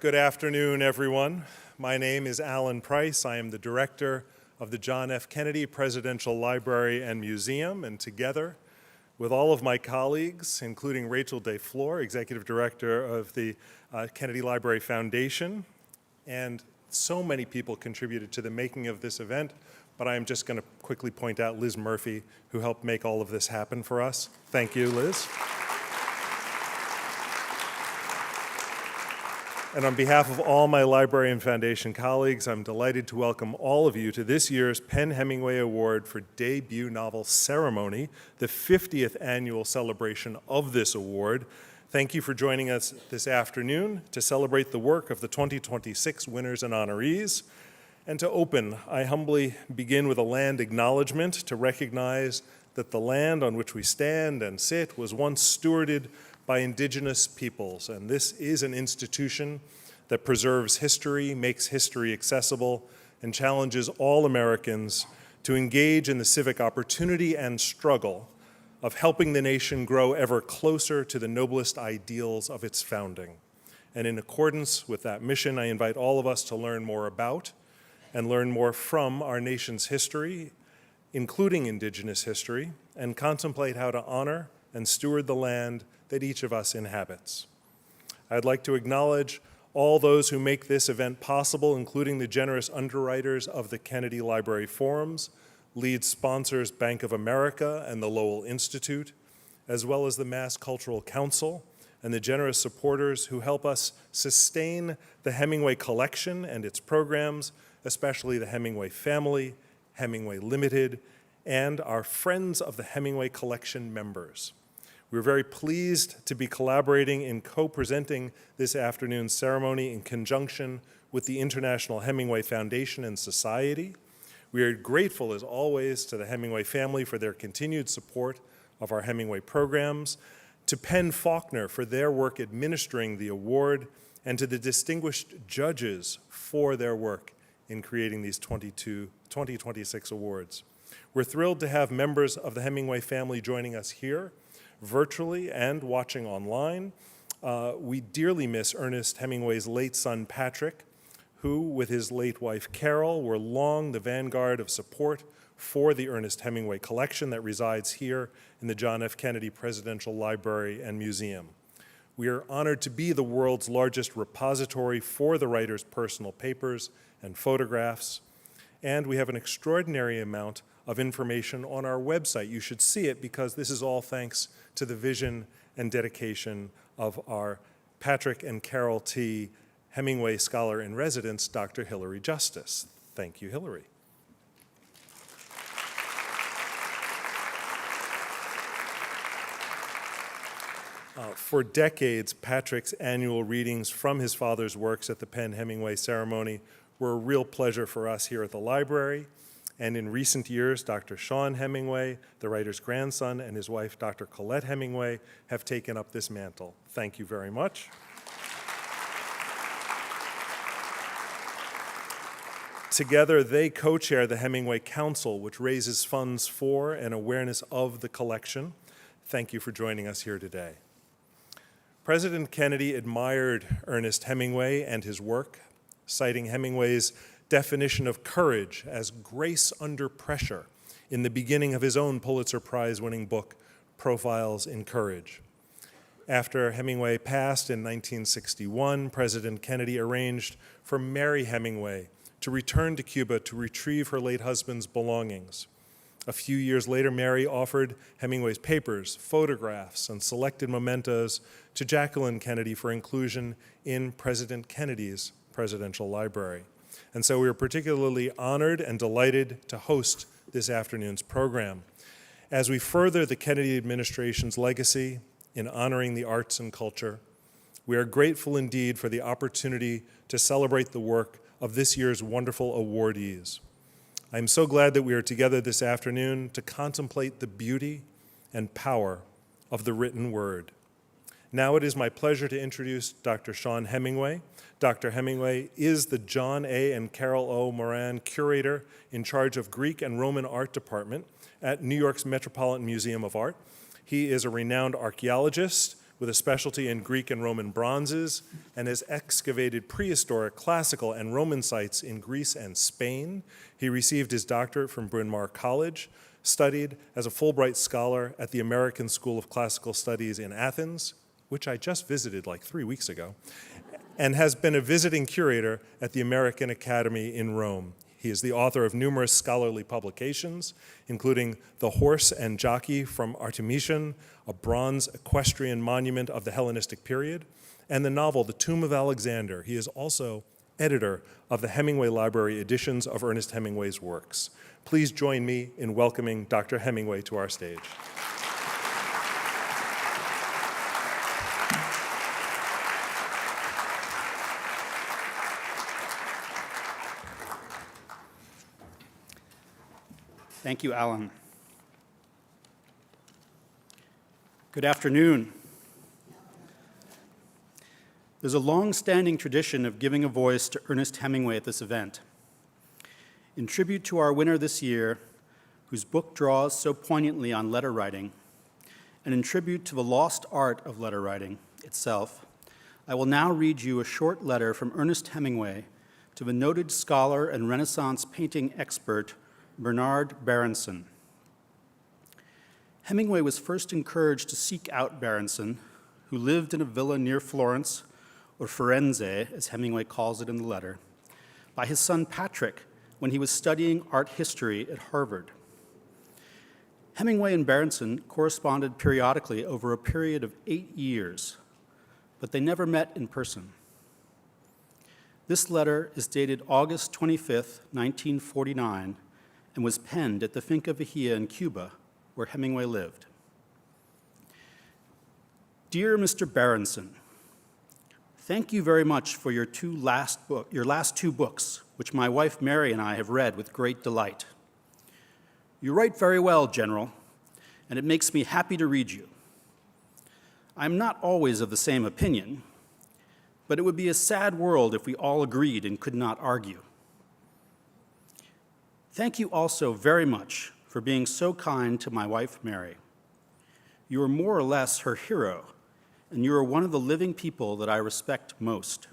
Good afternoon, everyone. My name is Alan Price. I am the director of the John F. Kennedy Presidential Library and Museum, and together with all of my colleagues, including Rachel DeFleur, executive director of the Kennedy Library Foundation, and so many people contributed to the making of this event, but I am just going to quickly point out Liz Murphy, who helped make all of this happen for us. Thank you, Liz. And on behalf of all my Library and Foundation colleagues, I'm delighted to welcome all of you to this year's PEN Hemingway Award for Debut Novel Ceremony, the 50th annual celebration of this award. Thank you for joining us this afternoon to celebrate the work of the 2026 winners and honorees. And to open, I humbly begin with a land acknowledgement to recognize that the land on which we stand and sit was once stewarded by indigenous peoples, and this is an institution that preserves history, makes history accessible, and challenges all Americans to engage in the civic opportunity and struggle of helping the nation grow ever closer to the noblest ideals of its founding. And in accordance with that mission, I invite all of us to learn more about and learn more from our nation's history, including indigenous history, and contemplate how to honor and steward the land that each of us inhabits. I'd like to acknowledge all those who make this event possible, including the generous underwriters of the Kennedy Library Forums, lead sponsors Bank of America and the Lowell Institute, as well as the Mass Cultural Council and the generous supporters who help us sustain the Hemingway Collection and its programs, especially the Hemingway family, Hemingway Limited, and our Friends of the Hemingway Collection members. We're very pleased to be collaborating in co-presenting this afternoon's ceremony in conjunction with the International Hemingway Foundation and Society. We are grateful, as always, to the Hemingway family for their continued support of our Hemingway programs, to PEN Faulkner for their work administering the award, and to the distinguished judges for their work in creating these 2026 awards. We're thrilled to have members of the Hemingway family joining us here, virtually and watching online. We dearly miss Ernest Hemingway's late son, Patrick, who, with his late wife, Carol, were long the vanguard of support for the Ernest Hemingway collection that resides here in the John F. Kennedy Presidential Library and Museum. We are honored to be the world's largest repository for the writer's personal papers and photographs, and we have an extraordinary amount of information on our website. You should see it because this is all thanks to the vision and dedication of our Patrick and Carol T. Hemingway Scholar in Residence, Dr. Hilary Justice. Thank you, Hilary. For decades, Patrick's annual readings from his father's works at the PEN Hemingway ceremony were a real pleasure for us here at the library. And in recent years, Dr. Seán Hemingway, the writer's grandson, and his wife, Dr. Colette Hemingway, have taken up this mantle. Thank you very much. Together, they co-chair the Hemingway Council, which raises funds for and awareness of the collection. Thank you for joining us here today. President Kennedy admired Ernest Hemingway and his work, citing Hemingway's definition of courage as grace under pressure in the beginning of his own Pulitzer Prize-winning book, Profiles in Courage. After Hemingway passed in 1961, President Kennedy arranged for Mary Hemingway to return to Cuba to retrieve her late husband's belongings. A few years later, Mary offered Hemingway's papers, photographs, and selected mementos to Jacqueline Kennedy for inclusion in President Kennedy's presidential library. And so we are particularly honored and delighted to host this afternoon's program. As we further the Kennedy administration's legacy in honoring the arts and culture, we are grateful indeed for the opportunity to celebrate the work of this year's wonderful awardees. I'm so glad that we are together this afternoon to contemplate the beauty and power of the written word. Now it is my pleasure to introduce Dr. Seán Hemingway. Dr. Hemingway is the John A. and Carol O. Moran Curator in charge of Greek and Roman Art Department at New York's Metropolitan Museum of Art. He is a renowned archaeologist with a specialty in Greek and Roman bronzes, and has excavated prehistoric, classical, and Roman sites in Greece and Spain. He received his doctorate from Bryn Mawr College, studied as a Fulbright scholar at the American School of Classical Studies in Athens, which I just visited like 3 weeks ago, and has been a visiting curator at the American Academy in Rome. He is the author of numerous scholarly publications, including The Horse and Jockey from Artemisian, a bronze equestrian monument of the Hellenistic period, and the novel The Tomb of Alexander. He is also editor of the Hemingway Library editions of Ernest Hemingway's works. Please join me in welcoming Dr. Hemingway to our stage. Thank you, Alan. Good afternoon. There's a long-standing tradition of giving a voice to Ernest Hemingway at this event. In tribute to our winner this year, whose book draws so poignantly on letter writing, and in tribute to the lost art of letter writing itself, I will now read you a short letter from Ernest Hemingway to the noted scholar and Renaissance painting expert, Bernard Berenson. Hemingway was first encouraged to seek out Berenson, who lived in a villa near Florence, or Firenze, as Hemingway calls it in the letter, by his son Patrick when he was studying art history at Harvard. Hemingway and Berenson corresponded periodically over a period of 8 years, but they never met in person. This letter is dated August 25th, 1949, and was penned at the Finca Vigía in Cuba, where Hemingway lived. Dear Mr. Berenson, thank you very much for your last two books, which my wife Mary and I have read with great delight. You write very well, General, and it makes me happy to read you. I'm not always of the same opinion, but it would be a sad world if we all agreed and could not argue. Thank you also very much for being so kind to my wife, Mary. You are more or less her hero, and you are one of the living people that I respect most.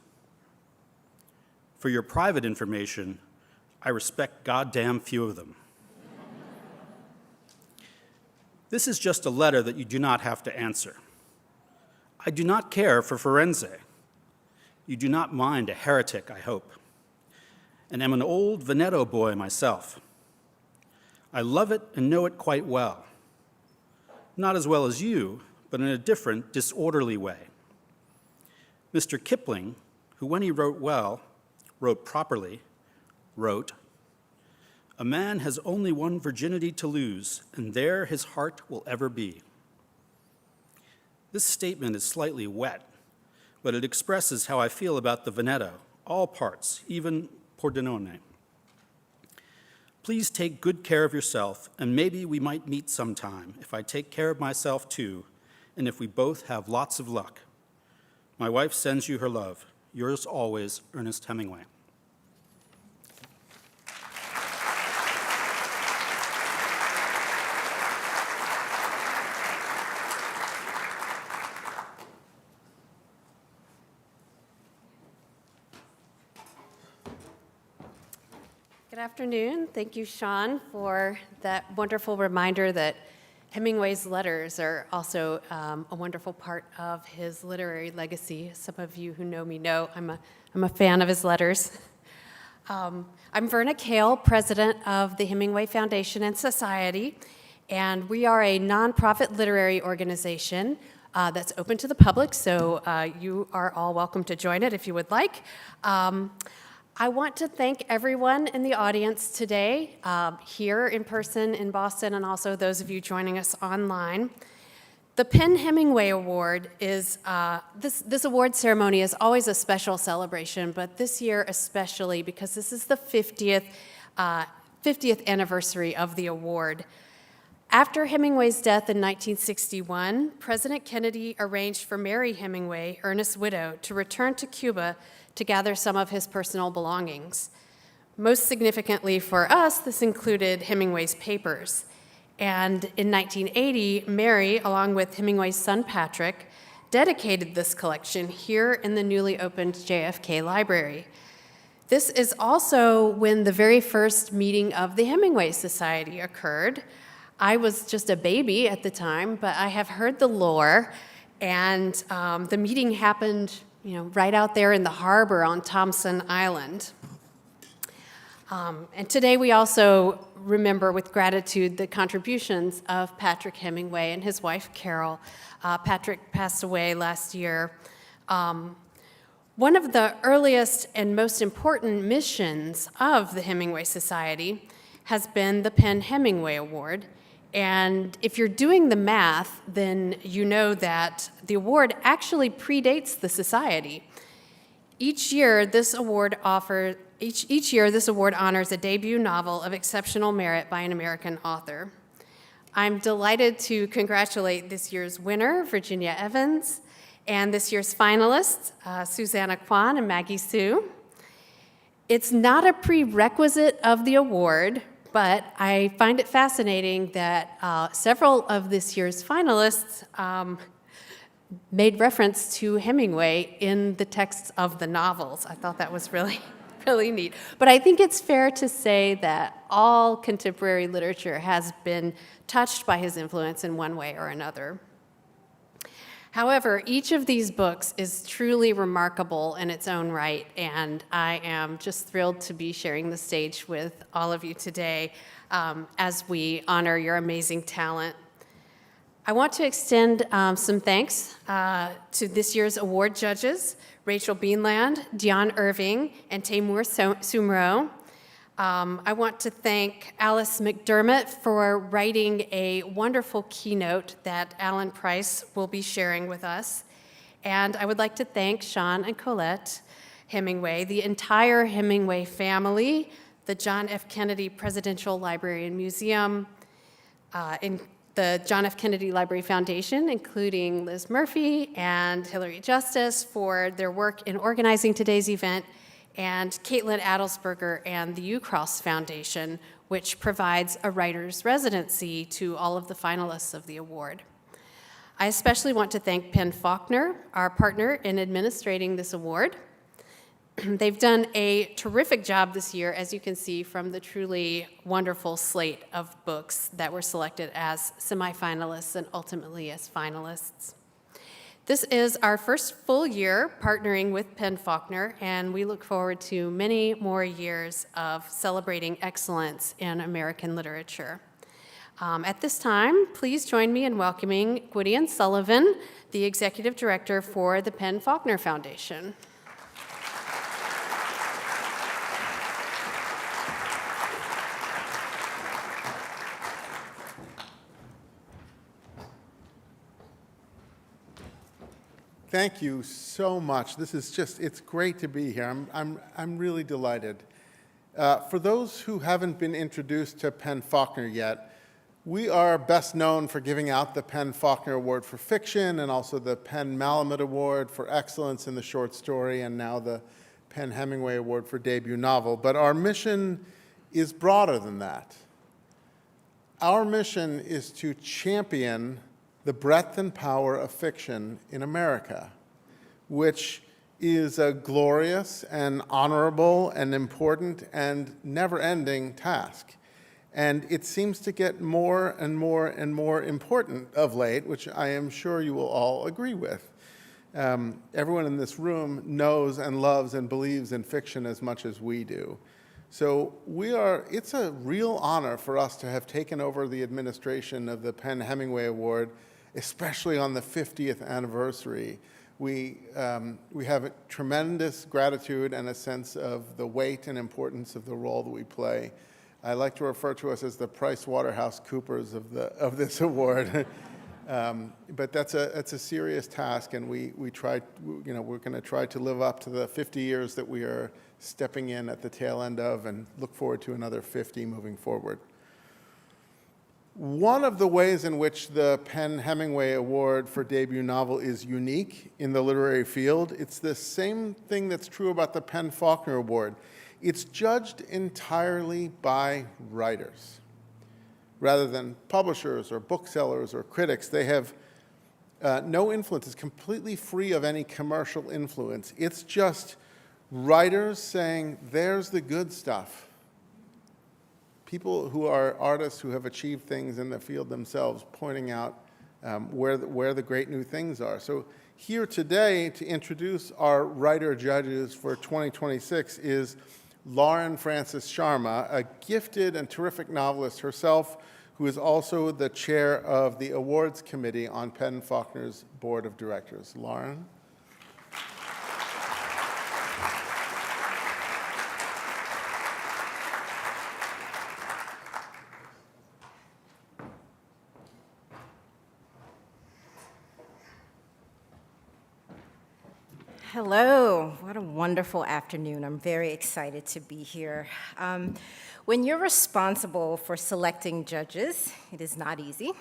For your private information, I respect goddamn few of them. This is just a letter that you do not have to answer. I do not care for Firenze. You do not mind a heretic, I hope, and am an old Veneto boy myself. I love it and know it quite well. Not as well as you, but in a different, disorderly way. Mr. Kipling, who when he wrote well, wrote properly, wrote, "A man has only one virginity to lose, and there his heart will ever be." This statement is slightly wet, but it expresses how I feel about the Veneto, all parts, even Pordenone. Please take good care of yourself, and maybe we might meet sometime if I take care of myself too, and if we both have lots of luck. My wife sends you her love. Yours always, Ernest Hemingway. Good afternoon. Thank you, Seán, for that wonderful reminder that Hemingway's letters are also a wonderful part of his literary legacy. Some of you who know me know I'm a fan of his letters. I'm Verna Kale, president of the Hemingway Foundation and Society, and we are a nonprofit literary organization that's open to the public, so you are all welcome to join it if you would like. I want to thank everyone in the audience today, here in person in Boston, and also those of you joining us online. The PEN Hemingway Award is, this award ceremony is always a special celebration, but this year especially because this is the 50th anniversary of the award. After Hemingway's death in 1961, President Kennedy arranged for Mary Hemingway, Ernest's widow, to return to Cuba to gather some of his personal belongings. Most significantly for us, this included Hemingway's papers. And in 1980, Mary, along with Hemingway's son Patrick, dedicated this collection here in the newly opened JFK Library. This is also when the very first meeting of the Hemingway Society occurred. I was just a baby at the time, but I have heard the lore, and the meeting happened, right out there in the harbor on Thompson Island. And today we also remember with gratitude the contributions of Patrick Hemingway and his wife, Carol. Patrick passed away last year. One of the earliest and most important missions of the Hemingway Society has been the PEN Hemingway Award. And if you're doing the math, then you know that the award actually predates the society. Each year, this award honors a debut novel of exceptional merit by an American author. I'm delighted to congratulate this year's winner, Virginia Evans, and this year's finalists, Susanna Kwan and Maggie Su. It's not a prerequisite of the award, but I find it fascinating that several of this year's finalists made reference to Hemingway in the texts of the novels. I thought that was really, really neat. But I think it's fair to say that all contemporary literature has been touched by his influence in one way or another. However, each of these books is truly remarkable in its own right, and I am just thrilled to be sharing the stage with all of you today as we honor your amazing talent. I want to extend some thanks to this year's award judges, Rachel Beanland, Dion Irving, and Taimur Sumro. I want to thank Alice McDermott for writing a wonderful keynote that Alan Price will be sharing with us. And I would like to thank Seán and Colette Hemingway, the entire Hemingway family, the John F. Kennedy Presidential Library and Museum, in the John F. Kennedy Library Foundation, including Liz Murphy and Hillary Justice for their work in organizing today's event, and Caitlin Adelsberger and the Ucross Foundation, which provides a writer's residency to all of the finalists of the award. I especially want to thank Penn Faulkner, our partner in administrating this award. They've done a terrific job this year, as you can see from the truly wonderful slate of books that were selected as semifinalists and ultimately as finalists. This is our first full year partnering with Penn Faulkner, and we look forward to many more years of celebrating excellence in American literature. At this time, please join me in welcoming Gwydion Sullivan, the Executive Director for the Penn Faulkner Foundation. Thank you so much. This is it's great to be here. I'm really delighted. For those who haven't been introduced to Penn Faulkner yet, we are best known for giving out the Penn Faulkner Award for Fiction and also the Penn Malamud Award for Excellence in the Short Story and now the Penn Hemingway Award for Debut Novel. But our mission is broader than that. Our mission is to champion the breadth and power of fiction in America, which is a glorious and honorable and important and never-ending task. And it seems to get more and more and more important of late, which I am sure you will all agree with. Everyone in this room knows and loves and believes in fiction as much as we do. So it's a real honor for us to have taken over the administration of the Penn Hemingway Award, especially on the 50th anniversary. We have a tremendous gratitude and a sense of the weight and importance of the role that we play. I like to refer to us as the PricewaterhouseCoopers of this award. But that's a serious task, and we're going to try to live up to the 50 years that we are stepping in at the tail end of, and look forward to another 50 moving forward. One of the ways in which the Penn Hemingway Award for Debut Novel is unique in the literary field, it's the same thing that's true about the Penn Faulkner Award. It's judged entirely by writers. Rather than publishers or booksellers or critics, they have No influence. It's completely free of any commercial influence. It's just writers saying, there's the good stuff. People who are artists who have achieved things in the field themselves, pointing out where the great new things are. So here today to introduce our writer judges for 2026 is Lauren Francis Sharma, a gifted and terrific novelist herself, who is also the chair of the awards committee on Penn Faulkner's board of directors. Lauren? Hello, what a wonderful afternoon. I'm very excited to be here. When you're responsible for selecting judges, it is not easy.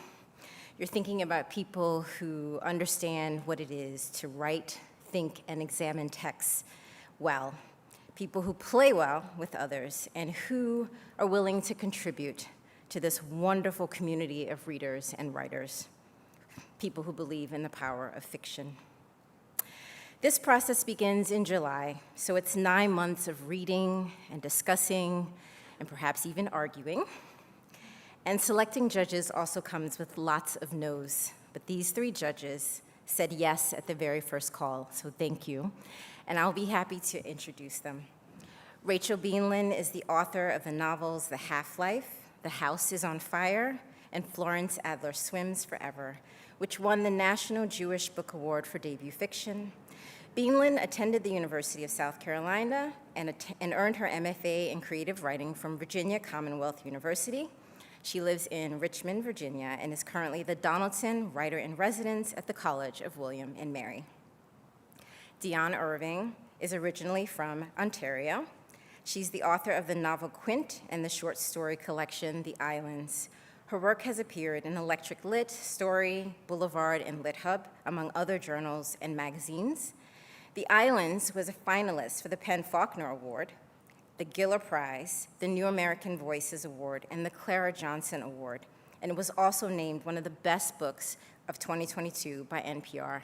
You're thinking about people who understand what it is to write, think, and examine texts well, people who play well with others, and who are willing to contribute to this wonderful community of readers and writers, people who believe in the power of fiction. This process begins in July, so it's 9 months of reading and discussing and perhaps even arguing. And selecting judges also comes with lots of no's, but these 3 judges said yes at the very first call, so thank you. And I'll be happy to introduce them. Rachel Beanland is the author of the novels The Half-Life, The House is on Fire, and Florence Adler Swims Forever, which won the National Jewish Book Award for debut fiction. Beanland attended the University of South Carolina and earned her MFA in creative writing from Virginia Commonwealth University. She lives in Richmond, Virginia, and is currently the Donaldson Writer-in-Residence at the College of William and Mary. Dionne Irving is originally from Ontario. She's the author of the novel Quint and the short story collection The Islands. Her work has appeared in Electric Lit, Story, Boulevard, and Lit Hub, among other journals and magazines. The Islands was a finalist for the Penn Faulkner Award, the Giller Prize, the New American Voices Award, and the Clara Johnson Award, and it was also named one of the best books of 2022 by NPR.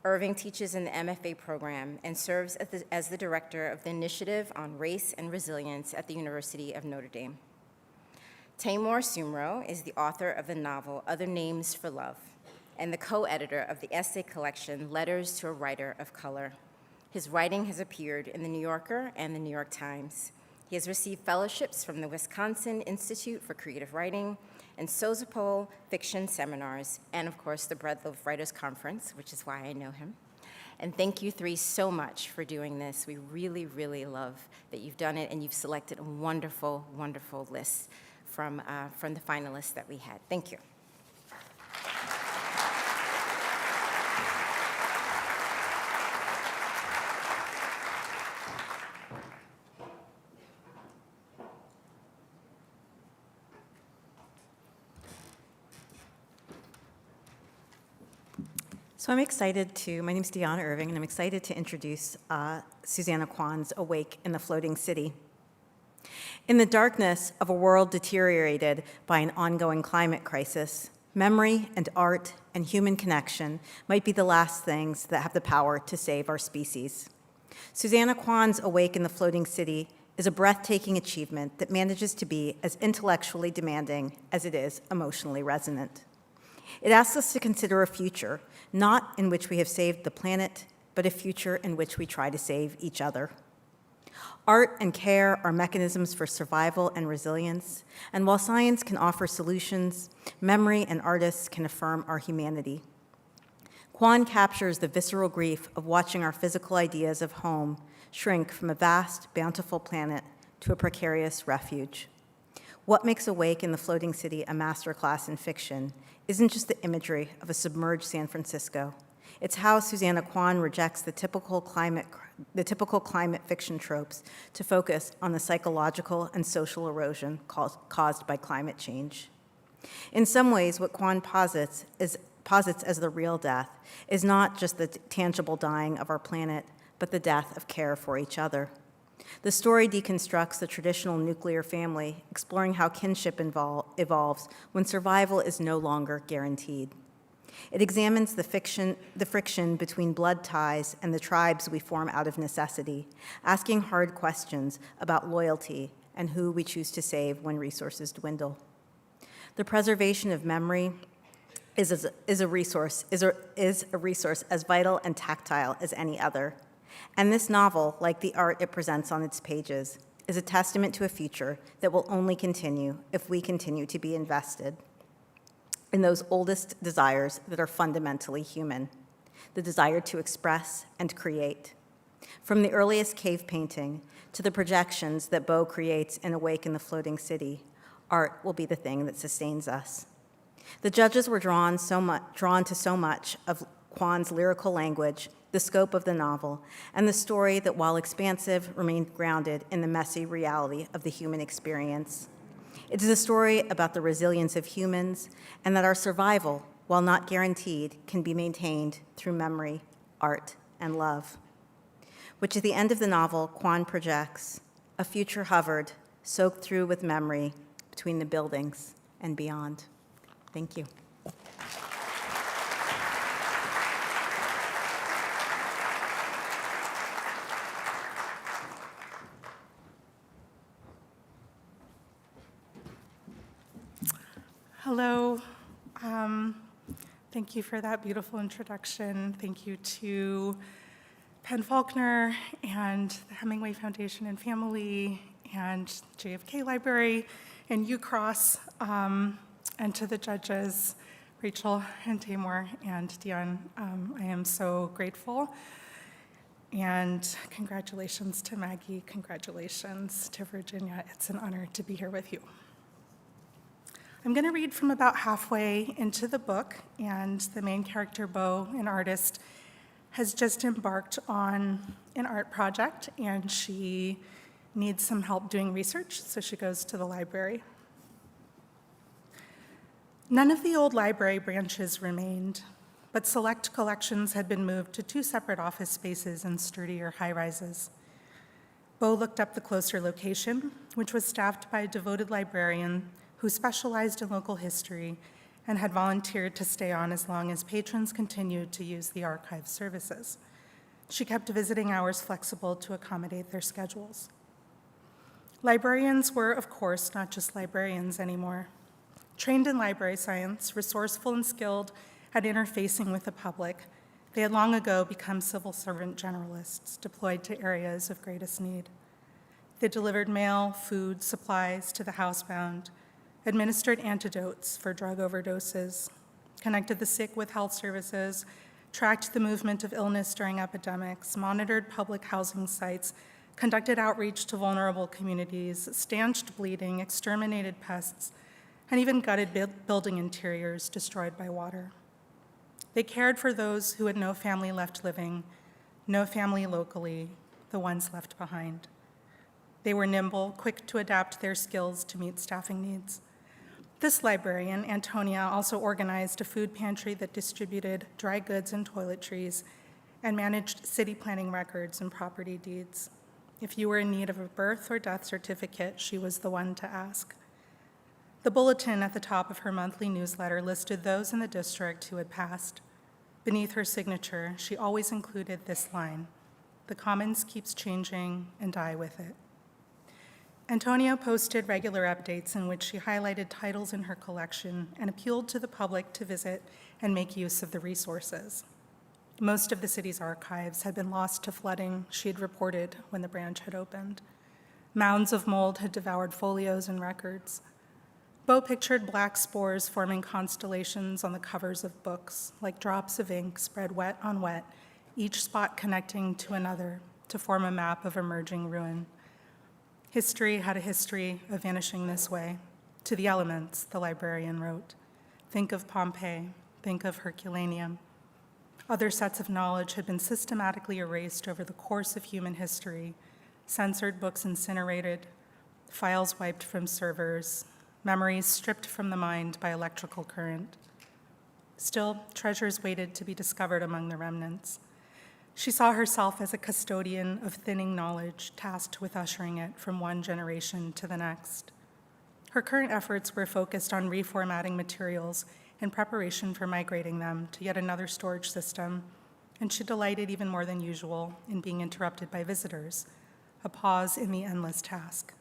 Irving teaches in the MFA program and serves as the director of the Initiative on Race and Resilience at the University of Notre Dame. Taimur Sumro is the author of the novel Other Names for Love, and the co-editor of the essay collection Letters to a Writer of Color. His writing has appeared in The New Yorker and The New York Times. He has received fellowships from the Wisconsin Institute for Creative Writing and Sozopol Fiction Seminars, and of course the Breadloaf Writers Conference, which is why I know him. And thank you 3 so much for doing this. We really, really love that you've done it, and you've selected a wonderful, wonderful list from the finalists that we had. Thank you. So my name's Dionne Irving, and I'm excited to introduce Susanna Kwan's Awake in the Floating City. In the darkness of a world deteriorated by an ongoing climate crisis, memory and art and human connection might be the last things that have the power to save our species. Susanna Kwan's Awake in the Floating City is a breathtaking achievement that manages to be as intellectually demanding as it is emotionally resonant. It asks us to consider a future, not in which we have saved the planet, but a future in which we try to save each other. Art and care are mechanisms for survival and resilience, and while science can offer solutions, memory and artists can affirm our humanity. Kwan captures the visceral grief of watching our physical ideas of home shrink from a vast, bountiful planet to a precarious refuge. What makes Awake in the Floating City a masterclass in fiction isn't just the imagery of a submerged San Francisco. It's how Susanna Kwan rejects the typical climate fiction tropes to focus on the psychological and social erosion caused by climate change. In some ways, what Kwan posits as the real death is not just the tangible dying of our planet, but the death of care for each other. The story deconstructs the traditional nuclear family, exploring how kinship evolves when survival is no longer guaranteed. It examines the friction between blood ties and the tribes we form out of necessity, asking hard questions about loyalty and who we choose to save when resources dwindle. The preservation of memory is a resource as vital and tactile as any other. And this novel, like the art it presents on its pages, is a testament to a future that will only continue if we continue to be invested in those oldest desires that are fundamentally human, the desire to express and create. From the earliest cave painting to the projections that Beau creates in Awake in the Floating City, art will be the thing that sustains us. The judges were drawn to so much of Kwan's lyrical language, the scope of the novel, and the story that, while expansive, remained grounded in the messy reality of the human experience. It is a story about the resilience of humans and that our survival, while not guaranteed, can be maintained through memory, art, and love. Which at the end of the novel, Kwan projects a future hovered, soaked through with memory between the buildings and beyond. Thank you. Hello. Thank you for that beautiful introduction. Thank you to Penn Faulkner and the Hemingway Foundation and family and JFK Library and UCross, and to the judges, Rachel and Tamor and Dion. I am so grateful. And congratulations to Maggie. Congratulations to Virginia. It's an honor to be here with you. I'm going to read from about halfway into the book, and the main character, Beau, an artist, has just embarked on an art project, and she needs some help doing research, so she goes to the library. None of the old library branches remained, but select collections had been moved to 2 separate office spaces in sturdier high-rises. Beau looked up the closer location, which was staffed by a devoted librarian who specialized in local history and had volunteered to stay on as long as patrons continued to use the archive services. She kept visiting hours flexible to accommodate their schedules. Librarians were, of course, not just librarians anymore. Trained in library science, resourceful and skilled at interfacing with the public, they had long ago become civil servant generalists deployed to areas of greatest need. They delivered mail, food, supplies to the housebound, administered antidotes for drug overdoses, connected the sick with health services, tracked the movement of illness during epidemics, monitored public housing sites, conducted outreach to vulnerable communities, stanched bleeding, exterminated pests, and even gutted building interiors destroyed by water. They cared for those who had no family left living, no family locally, the ones left behind. They were nimble, quick to adapt their skills to meet staffing needs. This librarian, Antonia, also organized a food pantry that distributed dry goods and toiletries and managed city planning records and property deeds. If you were in need of a birth or death certificate, she was the one to ask. The bulletin at the top of her monthly newsletter listed those in the district who had passed. Beneath her signature, she always included this line: "The Commons keeps changing and I with it." Antonia posted regular updates in which she highlighted titles in her collection and appealed to the public to visit and make use of the resources. Most of the city's archives had been lost to flooding, she had reported when the branch had opened. Mounds of mold had devoured folios and records. Beau pictured black spores forming constellations on the covers of books, like drops of ink spread wet on wet, each spot connecting to another to form a map of emerging ruin. History had a history of vanishing this way. To the elements, the librarian wrote. Think of Pompeii, think of Herculaneum. Other sets of knowledge had been systematically erased over the course of human history, censored books incinerated, files wiped from servers, memories stripped from the mind by electrical current. Still, treasures waited to be discovered among the remnants. She saw herself as a custodian of thinning knowledge, tasked with ushering it from one generation to the next. Her current efforts were focused on reformatting materials in preparation for migrating them to yet another storage system, and she delighted even more than usual in being interrupted by visitors, a pause in the endless task.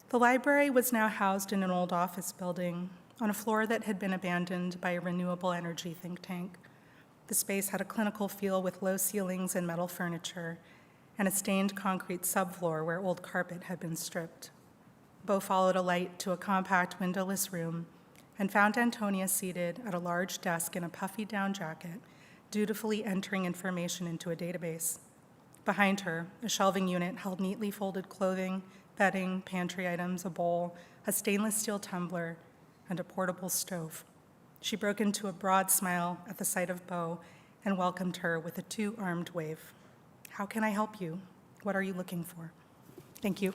The library was now housed in an old office building on a floor that had been abandoned by a renewable energy think tank. The space had a clinical feel with low ceilings and metal furniture, and a stained concrete subfloor where old carpet had been stripped. Beau followed a light to a compact windowless room and found Antonia seated at a large desk in a puffy down jacket, dutifully entering information into a database. Behind her, a shelving unit held neatly folded clothing, bedding, pantry items, a bowl, a stainless steel tumbler, and a portable stove. She broke into a broad smile at the sight of Beau and welcomed her with a two-armed wave. "How can I help you? What are you looking for?" Thank you.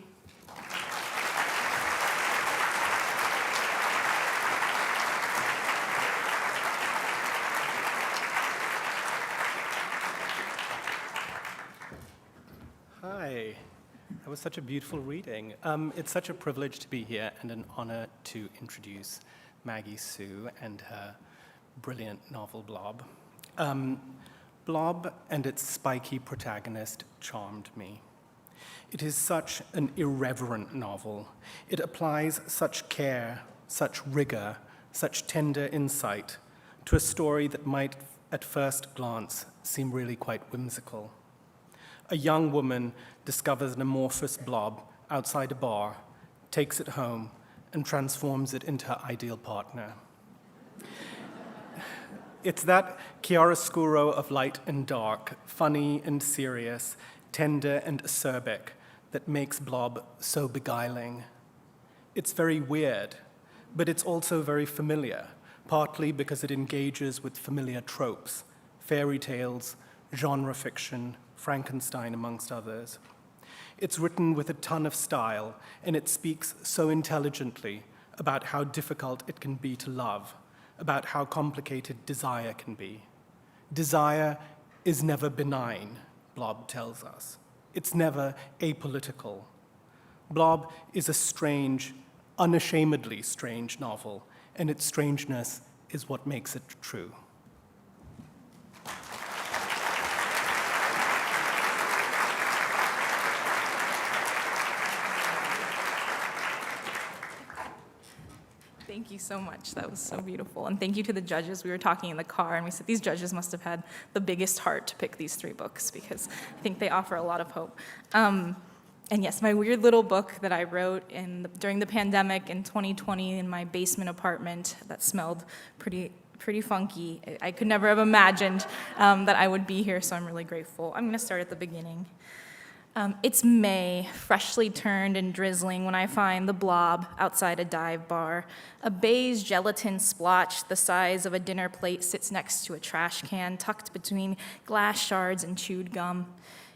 Hi. That was such a beautiful reading. It's such a privilege to be here and an honor to introduce Maggie Su and her brilliant novel, Blob. Blob and its spiky protagonist charmed me. It is such an irreverent novel. It applies such care, such rigor, such tender insight to a story that might, at first glance, seem really quite whimsical. A young woman discovers an amorphous blob outside a bar, takes it home, and transforms it into her ideal partner. It's that chiaroscuro of light and dark, funny and serious, tender and acerbic, that makes Blob so beguiling. It's very weird, but it's also very familiar, partly because it engages with familiar tropes, fairy tales, genre fiction, Frankenstein, amongst others. It's written with a ton of style, and it speaks so intelligently about how difficult it can be to love, about how complicated desire can be. Desire is never benign, Blob tells us. It's never apolitical. Blob is a strange, unashamedly strange novel, and its strangeness is what makes it true. Thank you so much. That was so beautiful. And thank you to the judges. We were talking in the car, and we said these judges must have had the biggest heart to pick these three books, because I think they offer a lot of hope. And yes, my weird little book that I wrote during the pandemic in 2020 in my basement apartment that smelled pretty funky. I could never have imagined that I would be here, so I'm really grateful. I'm going to start at the beginning. It's May, freshly turned and drizzling, when I find the blob outside a dive bar. A beige gelatin splotch the size of a dinner plate sits next to a trash can, tucked between glass shards and chewed gum.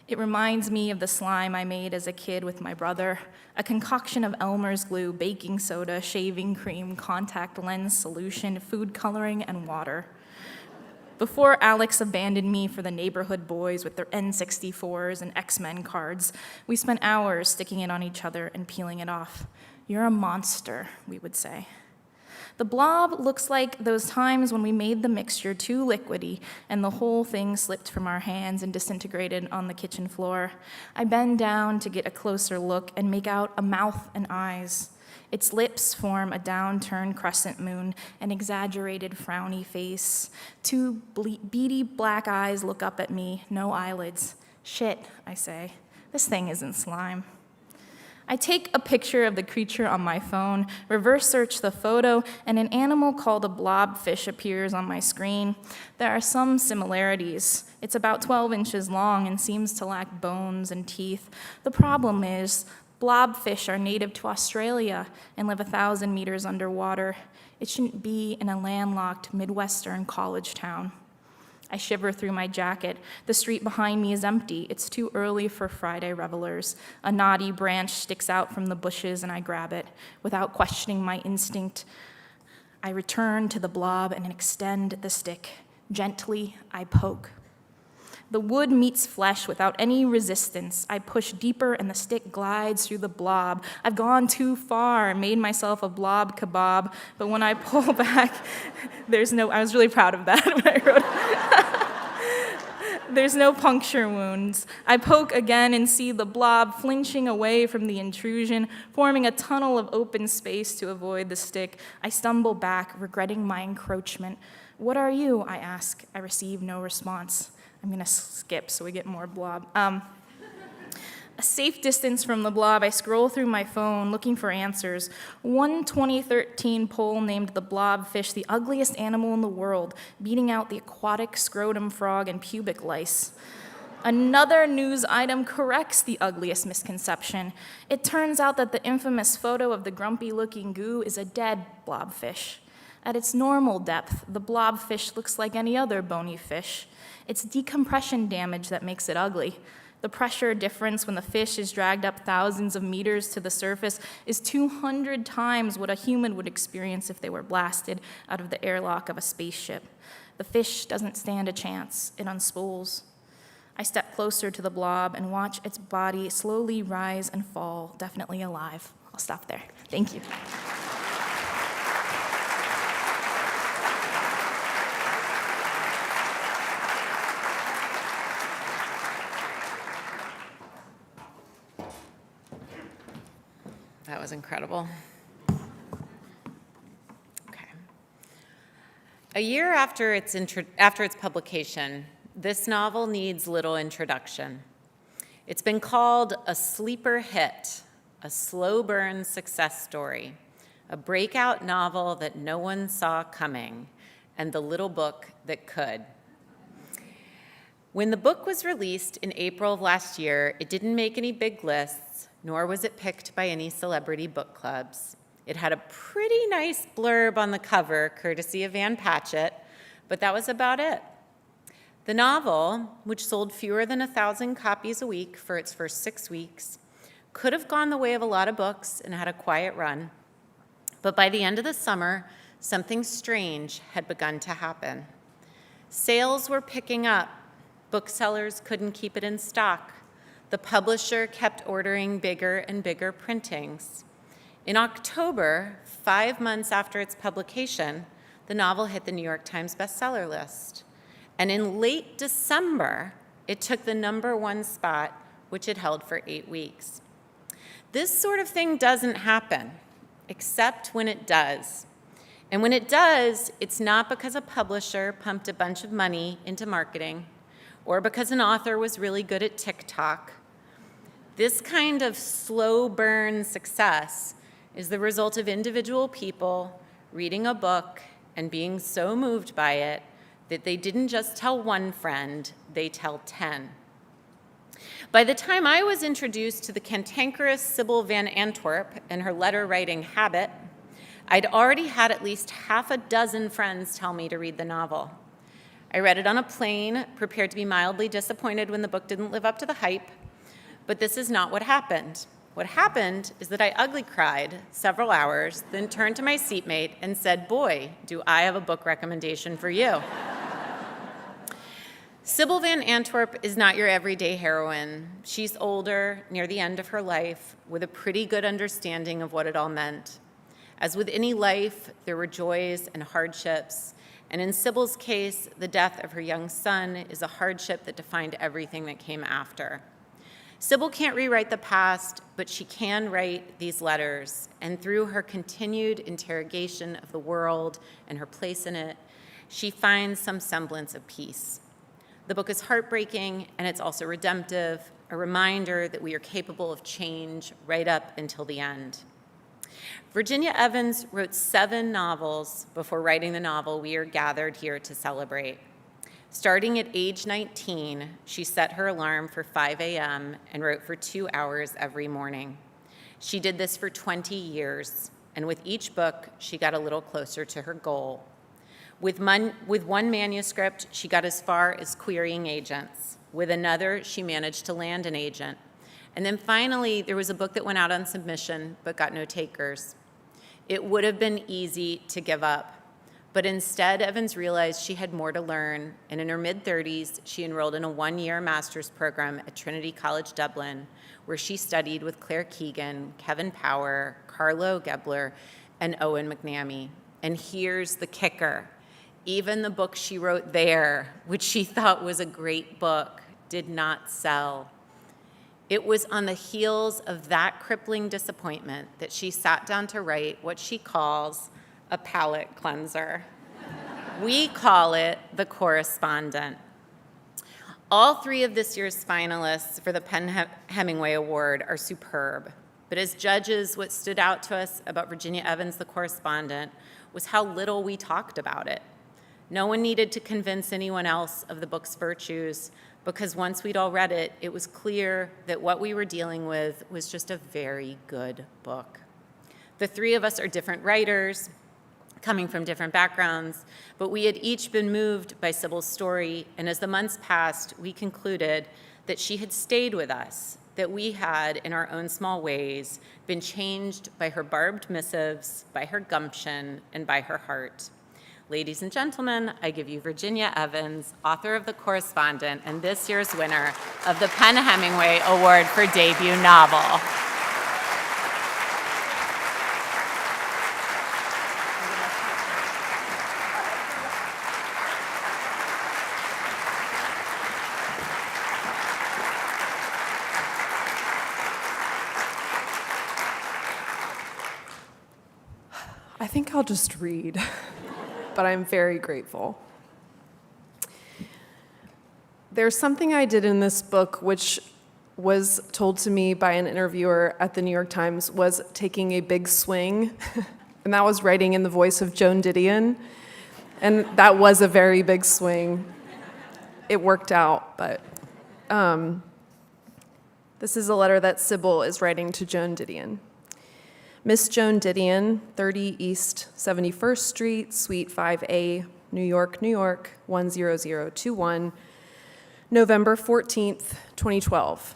It reminds me of the slime I made as a kid with my brother, a concoction of Elmer's glue, baking soda, shaving cream, contact lens solution, food coloring, and water. Before Alex abandoned me for the neighborhood boys with their N64s and X-Men cards, we spent hours sticking it on each other and peeling it off. "You're a monster," we would say. The blob looks like those times when we made the mixture too liquidy and the whole thing slipped from our hands and disintegrated on the kitchen floor. I bend down to get a closer look and make out a mouth and eyes. Its lips form a downturned crescent moon, an exaggerated frowny face. Two beady black eyes look up at me, no eyelids. "Shit," I say. "This thing isn't slime." I take a picture of the creature on my phone, reverse search the photo, and an animal called a blobfish appears on my screen. There are some similarities. It's about 12 inches long and seems to lack bones and teeth. The problem is, blobfish are native to Australia and live 1,000 meters underwater. It shouldn't be in a landlocked Midwestern college town. I shiver through my jacket. The street behind me is empty. It's too early for Friday revelers. A knotty branch sticks out from the bushes and I grab it. Without questioning my instinct, I return to the blob and extend the stick. Gently, I poke. The wood meets flesh without any resistance. I push deeper and the stick glides through the blob. I've gone too far and made myself a blob kebab, but when I pull back, I was really proud of that when I wrote it. There's no puncture wounds. I poke again and see the blob flinching away from the intrusion, forming a tunnel of open space to avoid the stick. I stumble back, regretting my encroachment. What are you? I ask. I receive no response. I'm going to skip so we get more blob. A safe distance from the blob, I scroll through my phone looking for answers. One 2013 poll named the blobfish the ugliest animal in the world, beating out the aquatic scrotum frog and pubic lice. Another news item corrects the ugliest misconception. It turns out that the infamous photo of the grumpy-looking goo is a dead blobfish. At its normal depth, the blobfish looks like any other bony fish. It's decompression damage that makes it ugly. The pressure difference when the fish is dragged up thousands of meters to the surface is 200 times what a human would experience if they were blasted out of the airlock of a spaceship. The fish doesn't stand a chance. It unspools. I step closer to the blob and watch its body slowly rise and fall, definitely alive. I'll stop there. Thank you. That was incredible. Okay. A year after its publication, this novel needs little introduction. It's been called a sleeper hit, a slow burn success story, a breakout novel that no one saw coming, and the little book that could. When the book was released in April of last year, it didn't make any big lists, nor was it picked by any celebrity book clubs. It had a pretty nice blurb on the cover, courtesy of Van Patchett, but that was about it. The novel, which sold fewer than 1,000 copies a week for its first 6 weeks, could have gone the way of a lot of books and had a quiet run. But by the end of the summer, something strange had begun to happen. Sales were picking up. Booksellers couldn't keep it in stock. The publisher kept ordering bigger and bigger printings. In October, 5 months after its publication, the novel hit the New York Times bestseller list. And in late December, it took the #1 spot, which it held for 8 weeks. This sort of thing doesn't happen, except when it does. And when it does, it's not because a publisher pumped a bunch of money into marketing or because an author was really good at TikTok. This kind of slow burn success is the result of individual people reading a book and being so moved by it that they didn't just tell one friend, they tell 10. By the time I was introduced to the cantankerous Sybil Van Antwerp and her letter-writing habit, I'd already had at least half a dozen friends tell me to read the novel. I read it on a plane, prepared to be mildly disappointed when the book didn't live up to the hype, but this is not what happened. What happened is that I ugly cried several hours, then turned to my seatmate and said, "Boy, do I have a book recommendation for you." Sybil Van Antwerp is not your everyday heroine. She's older, near the end of her life, with a pretty good understanding of what it all meant. As with any life, there were joys and hardships, and in Sybil's case, the death of her young son is a hardship that defined everything that came after. Sybil can't rewrite the past, but she can write these letters, and through her continued interrogation of the world and her place in it, she finds some semblance of peace. The book is heartbreaking, and it's also redemptive, a reminder that we are capable of change right up until the end. Virginia Evans wrote 7 novels before writing the novel we are gathered here to celebrate. Starting at age 19, she set her alarm for 5 a.m. and wrote for 2 hours every morning. She did this for 20 years, and with each book, she got a little closer to her goal. With one manuscript, she got as far as querying agents. With another, she managed to land an agent. And then finally, there was a book that went out on submission but got no takers. It would have been easy to give up, But instead, Evans realized she had more to learn, and in her mid-30s, she enrolled in a one-year master's program at Trinity College Dublin, where she studied with Claire Keegan, Kevin Power, Carlo Gebler, and Owen McNamee. And here's the kicker. Even the book she wrote there, which she thought was a great book, did not sell. It was on the heels of that crippling disappointment that she sat down to write what she calls a palate cleanser. We call it The Correspondent. All three of this year's finalists for the PEN Hemingway Award are superb. But as judges, what stood out to us about Virginia Evans' The Correspondent was how little we talked about it. No one needed to convince anyone else of the book's virtues, because once we'd all read it, it was clear that what we were dealing with was just a very good book. The three of us are different writers, coming from different backgrounds, but we had each been moved by Sybil's story, and as the months passed, we concluded that she had stayed with us, that we had, in our own small ways, been changed by her barbed missives, by her gumption, and by her heart. Ladies and gentlemen, I give you Virginia Evans, author of The Correspondent, and this year's winner of the PEN Hemingway Award for Debut Novel. I think I'll just read, but I'm very grateful. There's something I did in this book which was told to me by an interviewer at the New York Times was taking a big swing, and that was writing in the voice of Joan Didion, and that was a very big swing. It worked out, but this is a letter that Sybil is writing to Joan Didion. Miss Joan Didion, 30 East 71st Street, Suite 5A, New York, New York, 10021, November 14th, 2012.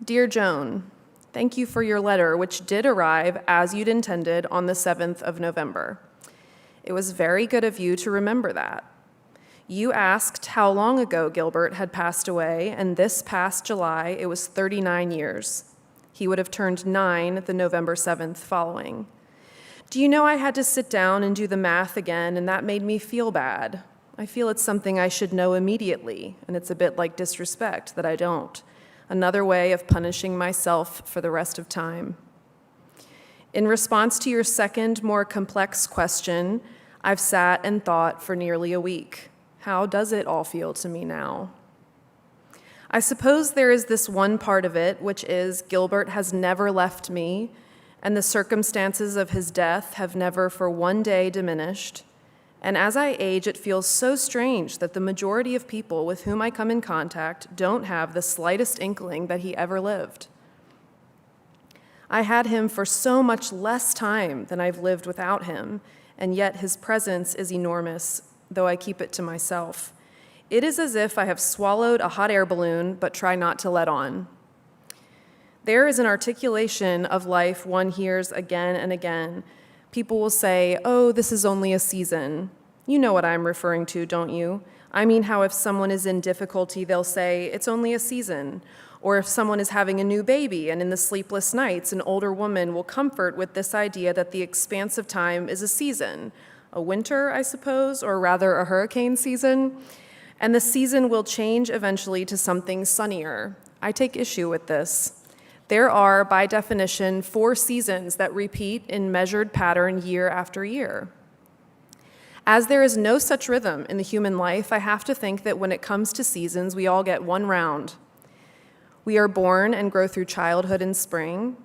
Dear Joan, thank you for your letter, which did arrive as you'd intended on the 7th of November. It was very good of you to remember that. You asked how long ago Gilbert had passed away, and this past July, it was 39 years. He would have turned 9 the November 7th following. Do you know I had to sit down and do the math again, and that made me feel bad. I feel it's something I should know immediately, and it's a bit like disrespect that I don't. Another way of punishing myself for the rest of time. In response to your second, more complex question, I've sat and thought for nearly a week. How does it all feel to me now? I suppose there is this one part of it, which is Gilbert has never left me, and the circumstances of his death have never for one day diminished. And as I age, it feels so strange that the majority of people with whom I come in contact don't have the slightest inkling that he ever lived. I had him for so much less time than I've lived without him, and yet his presence is enormous, though I keep it to myself. It is as if I have swallowed a hot air balloon, but try not to let on. There is an articulation of life one hears again and again. People will say, oh, this is only a season. You know what I'm referring to, don't you? I mean how if someone is in difficulty, they'll say, it's only a season. Or if someone is having a new baby and in the sleepless nights, an older woman will comfort with this idea that the expanse of time is a season. A winter, I suppose, or rather a hurricane season. And the season will change eventually to something sunnier. I take issue with this. There are, by definition, 4 seasons that repeat in measured pattern year after year. As there is no such rhythm in the human life, I have to think that when it comes to seasons, we all get one round. We are born and grow through childhood in spring.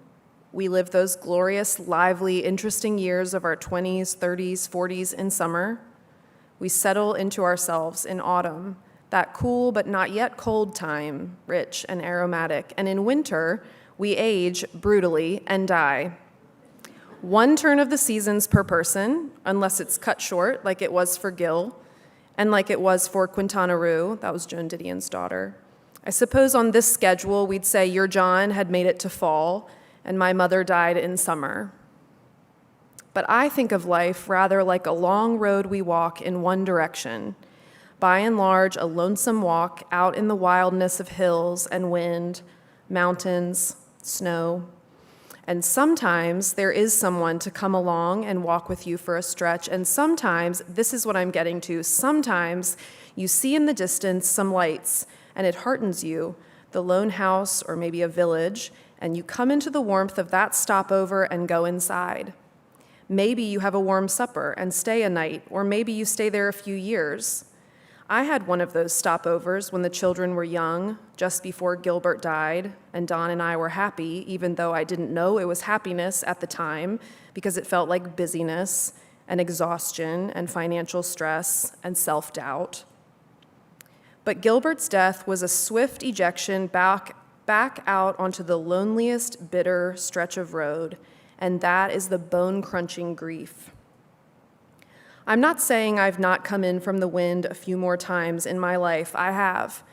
We live those glorious, lively, interesting years of our 20s, 30s, 40s in summer. We settle into ourselves in autumn, that cool but not yet cold time, rich and aromatic. And in winter, we age brutally and die. One turn of the seasons per person, unless it's cut short, like it was for Gil, and like it was for Quintana Roo, that was Joan Didion's daughter. I suppose on this schedule, we'd say your John had made it to fall, and my mother died in summer. But I think of life rather like a long road we walk in one direction. By and large, a lonesome walk out in the wildness of hills and wind, mountains, snow. And sometimes there is someone to come along and walk with you for a stretch. And sometimes, this is what I'm getting to, sometimes you see in the distance some lights and it heartens you, the lone house or maybe a village, and you come into the warmth of that stopover and go inside. Maybe you have a warm supper and stay a night, or maybe you stay there a few years. I had one of those stopovers when the children were young, just before Gilbert died, and Don and I were happy, even though I didn't know it was happiness at the time, because it felt like busyness and exhaustion and financial stress and self-doubt. But Gilbert's death was a swift ejection back out onto the loneliest, bitter stretch of road, and that is the bone-crunching grief. I'm not saying I've not come in from the wind a few more times in my life. I have.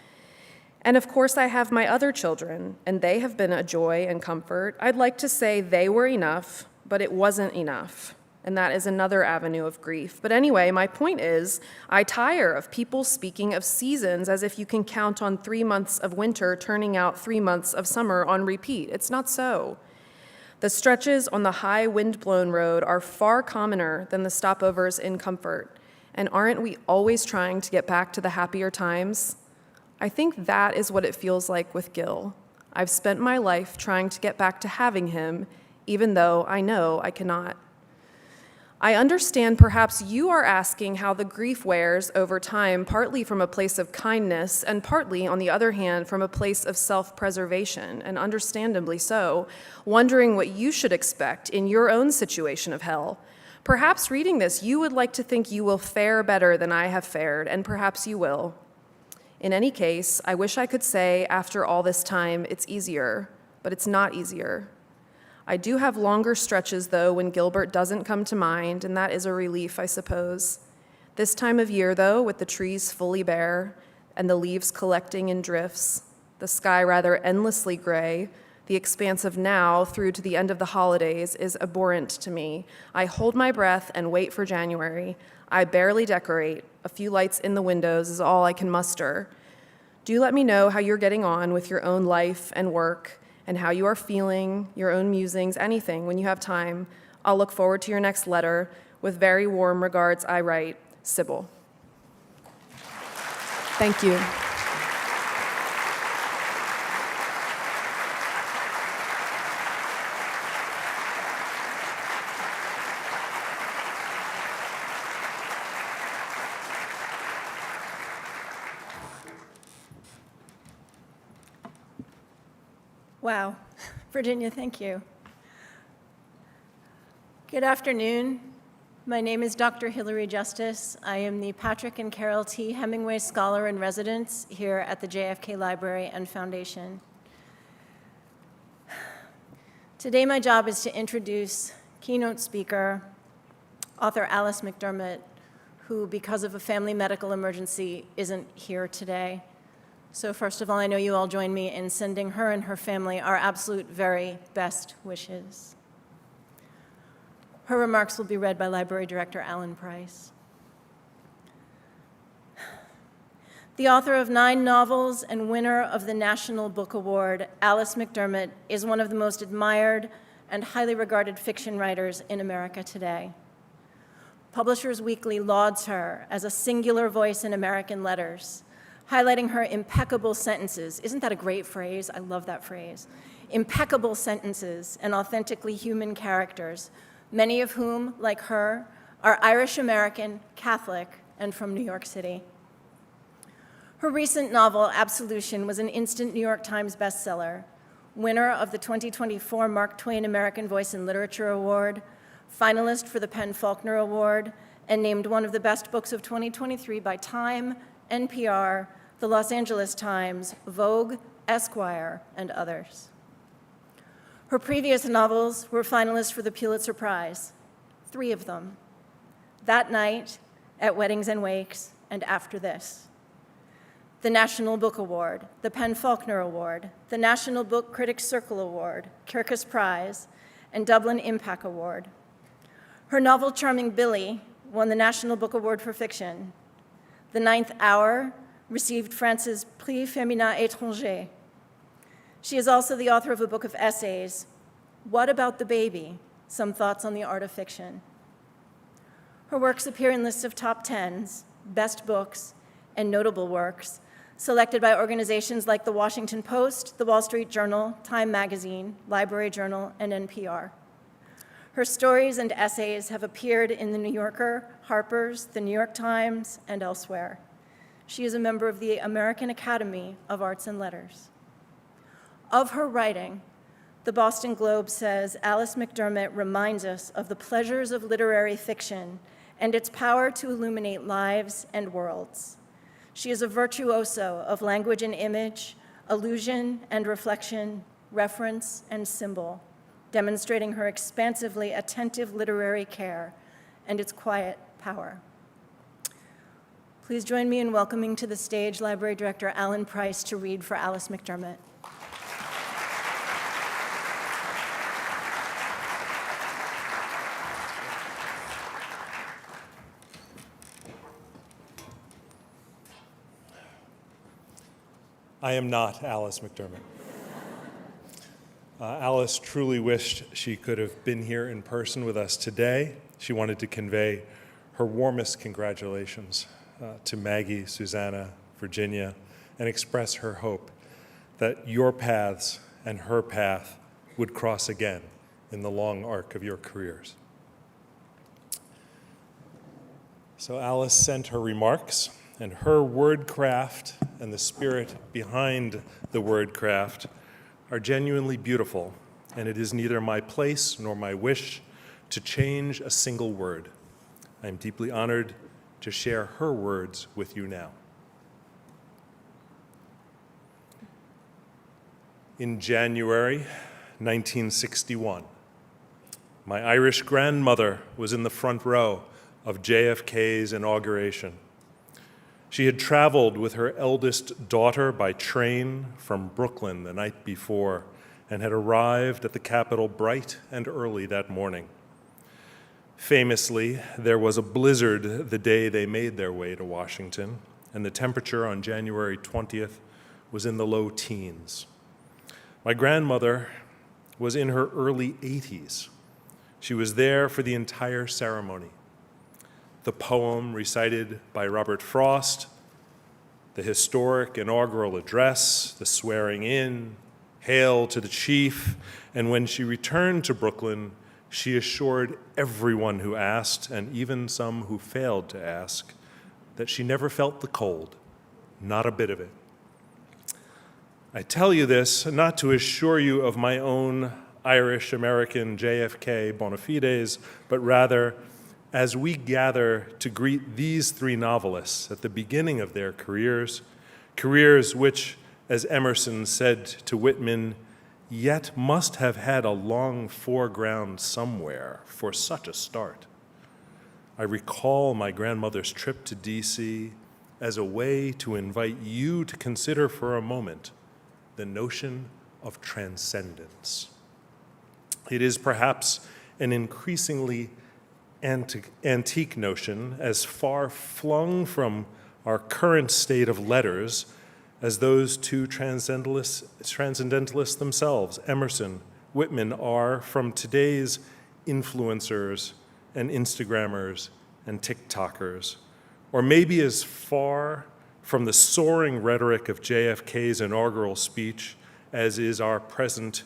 And of course, I have my other children, and they have been a joy and comfort. I'd like to say they were enough, but it wasn't enough. And that is another avenue of grief. But anyway, my point is, I tire of people speaking of seasons as if you can count on 3 months of winter turning out 3 months of summer on repeat. It's not so. The stretches on the high wind-blown road are far commoner than the stopovers in comfort. And aren't we always trying to get back to the happier times? I think that is what it feels like with Gil. I've spent my life trying to get back to having him, even though I know I cannot. I understand perhaps you are asking how the grief wears over time, partly from a place of kindness and partly, on the other hand, from a place of self-preservation, and understandably so, wondering what you should expect in your own situation of hell. Perhaps reading this, you would like to think you will fare better than I have fared, and perhaps you will. In any case, I wish I could say after all this time it's easier, but it's not easier. I do have longer stretches, though, when Gilbert doesn't come to mind, and that is a relief, I suppose. This time of year, though, with the trees fully bare and the leaves collecting in drifts, the sky rather endlessly gray, the expanse of now through to the end of the holidays is abhorrent to me. I hold my breath and wait for January. I barely decorate. A few lights in the windows is all I can muster. Do let me know how you're getting on with your own life and work, and how you are feeling, your own musings, anything, when you have time. I'll look forward to your next letter. With very warm regards, I write, Sybil. Thank you. Wow. Virginia, thank you. Good afternoon. My name is Dr. Hillary Justice. I am the Patrick and Carol T. Hemingway Scholar in Residence here at the JFK Library and Foundation. Today, my job is to introduce keynote speaker, author Alice McDermott, who, because of a family medical emergency, isn't here today. So first of all, I know you all join me in sending her and her family our absolute very best wishes. Her remarks will be read by Library Director Alan Price. The author of 9 novels and winner of the National Book Award, Alice McDermott is one of the most admired and highly regarded fiction writers in America today. Publishers Weekly lauds her as a singular voice in American letters, highlighting her impeccable sentences. Isn't that a great phrase? I love that phrase. Impeccable sentences and authentically human characters, many of whom, like her, are Irish-American, Catholic, and from New York City. Her recent novel, Absolution, was an instant New York Times bestseller, winner of the 2024 Mark Twain American Voice in Literature Award, finalist for the Faulkner Award, and named one of the best books of 2023 by Time, NPR, the Los Angeles Times, Vogue, Esquire, and others. Her previous novels were finalists for the Pulitzer Prize, 3 of them: That Night, At Weddings and Wakes, and After This. The National Book Award, the Faulkner Award, the National Book Critics Circle Award, Kirkus Prize, and Dublin Impact Award. Her novel Charming Billy won the National Book Award for Fiction. The Ninth Hour received France's Prix Féminin Étranger. She is also the author of a book of essays, What About the Baby? Some Thoughts on the Art of Fiction. Her works appear in lists of top 10s, best books, and notable works, selected by organizations like The Washington Post, The Wall Street Journal, Time Magazine, Library Journal, and NPR. Her stories and essays have appeared in The New Yorker, Harper's, The New York Times, and elsewhere. She is a member of the American Academy of Arts and Letters. Of her writing, the Boston Globe says Alice McDermott reminds us of the pleasures of literary fiction and its power to illuminate lives and worlds. She is a virtuoso of language and image, allusion and reflection, reference and symbol, demonstrating her expansively attentive literary care and its quiet power. Please join me in welcoming to the stage Library Director Alan Price to read for Alice McDermott. I am not Alice McDermott. Alice truly wished she could have been here in person with us today. She wanted to convey her warmest congratulations to Maggie, Susanna, Virginia, and express her hope that your paths and her path would cross again in the long arc of your careers. So Alice sent her remarks, and her word craft and the spirit behind the word craft are genuinely beautiful, and it is neither my place nor my wish to change a single word. I am deeply honored to share her words with you now. In January 1961, my Irish grandmother was in the front row of JFK's inauguration. She had traveled with her eldest daughter by train from Brooklyn the night before and had arrived at the Capitol bright and early that morning. Famously, there was a blizzard the day they made their way to Washington, and the temperature on January 20th was in the low teens. My grandmother was in her early 80s. She was there for the entire ceremony. The poem recited by Robert Frost, the historic inaugural address, the swearing in, hail to the chief, and when she returned to Brooklyn, she assured everyone who asked, and even some who failed to ask, that she never felt the cold, not a bit of it. I tell you this not to assure you of my own Irish-American JFK bona fides, but rather as we gather to greet these three novelists at the beginning of their careers, careers which, as Emerson said to Whitman, yet must have had a long foreground somewhere for such a start. I recall my grandmother's trip to D.C. as a way to invite you to consider for a moment the notion of transcendence. It is perhaps an increasingly antique notion, as far flung from our current state of letters as those two transcendentalists themselves, Emerson, Whitman, are from today's influencers and Instagrammers and TikTokers, or maybe as far from the soaring rhetoric of JFK's inaugural speech as is our present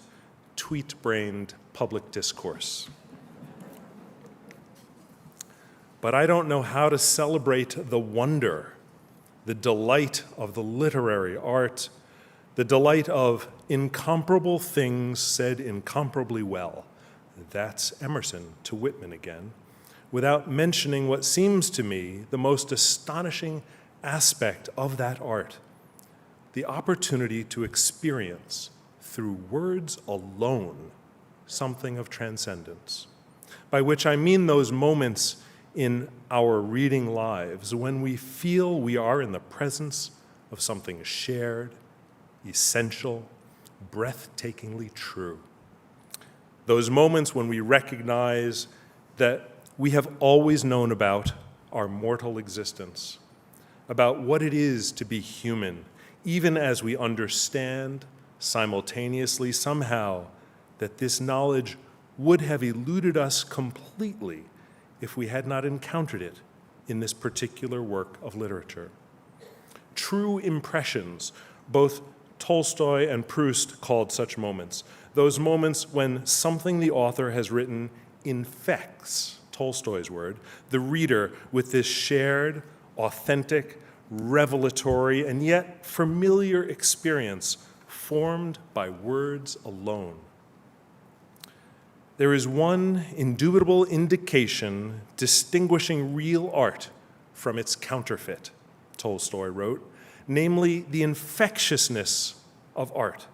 tweet-brained public discourse. But I don't know how to celebrate the wonder, the delight of the literary art, the delight of incomparable things said incomparably well. That's Emerson to Whitman again, without mentioning what seems to me the most astonishing aspect of that art, the opportunity to experience, through words alone, something of transcendence, by which I mean those moments in our reading lives when we feel we are in the presence of something shared, essential, breathtakingly true. Those moments when we recognize that We have always known about our mortal existence, about what it is to be human, even as we understand simultaneously somehow that this knowledge would have eluded us completely if we had not encountered it in this particular work of literature. True impressions, both Tolstoy and Proust called such moments, those moments when something the author has written infects, Tolstoy's word, the reader with this shared, authentic, revelatory, and yet familiar experience formed by words alone. There is one indubitable indication distinguishing real art from its counterfeit, Tolstoy wrote, namely the infectiousness of art.